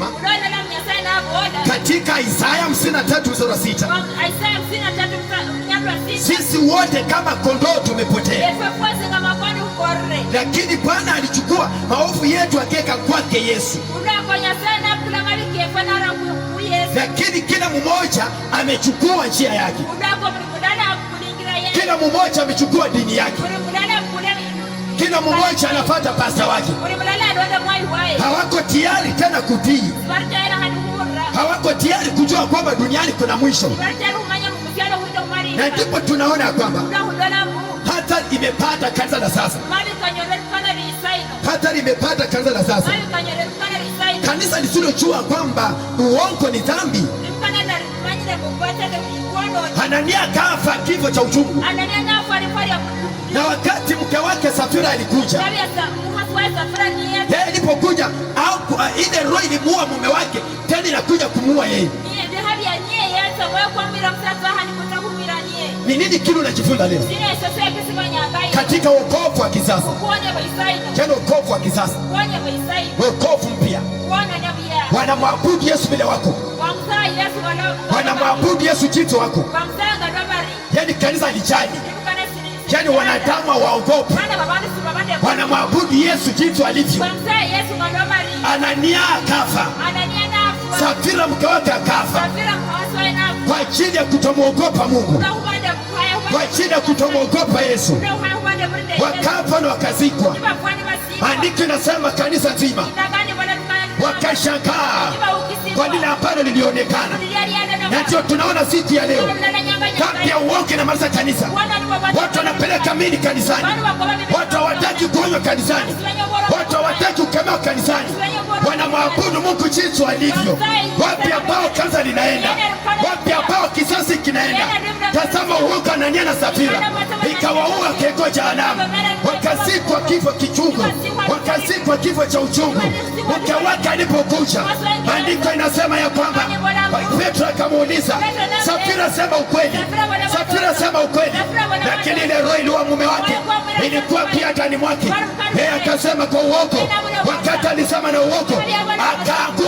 anasema katika Isaya 53:6, sisi wote kama kondoo tumepotea, lakini Bwana alichukua maovu yetu akaweka kwake Yesu. Lakini kila mmoja amechukua njia yake, kila mmoja amechukua dini yake, kila mmoja anafuata pasta wake. Hawako tayari tena kutii, hawako tayari kujua kwamba duniani kuna mwisho. Na ndipo tunaona kwamba hata imepata kanisa la sasa, hata limepata kanisa la sasa, kanisa lisilojua kwamba uongo ni dhambi. Anania kafa kifo cha uchungu, na wakati mke wake Safira alikuja, yeye alipokuja ile roho ilimuua mume wake, tena inakuja kumuua yeye. Ni nini kile unajifunza leo katika wokovu wa kisasa? Tena wokovu wa kisasa, wokovu mpya. Wanamwabudu Yesu bila wako, wanamwabudu Yesu jicho wako. Yani kanisa lijani, yani wanadamu waogope, wanamwabudu Yesu jicho alivyo. Anania akafa, Safira mke wake akafa kwa ajili ya kutomwogopa Mungu, kwa ajili ya kutomwogopa Yesu. Wakafa na wakazikwa. Andiko linasema kanisa nzima wakashangaa kwa lile ambalo lilionekana. Na ndio tunaona siku ya leo, kambi ya uongo inamaliza kanisa. Watu wanapeleka mili kanisani, watu hawataki kuonywa kanisani, watu hawataki kukemewa kanisani, wanamwabudu Mungu jinsi alivyo. Wapi ambao kanisa linaenda, wapi ambao kisasi kinaenda. Tazama uongo Anania na Safira ikawaua keko jehanamu, wakazikwa kifo kichungu, wakazikwa kifo cha uchungu. Mke wake alipokuja, andiko inasema ya kwamba Petro akamuuliza, Safira sema ukweli, Safira sema ukweli. Lakini ile roho iliua mume wake ilikuwa pia ndani mwake. Yeye akasema kwa uongo, wakati alisema na uongo akaanguka.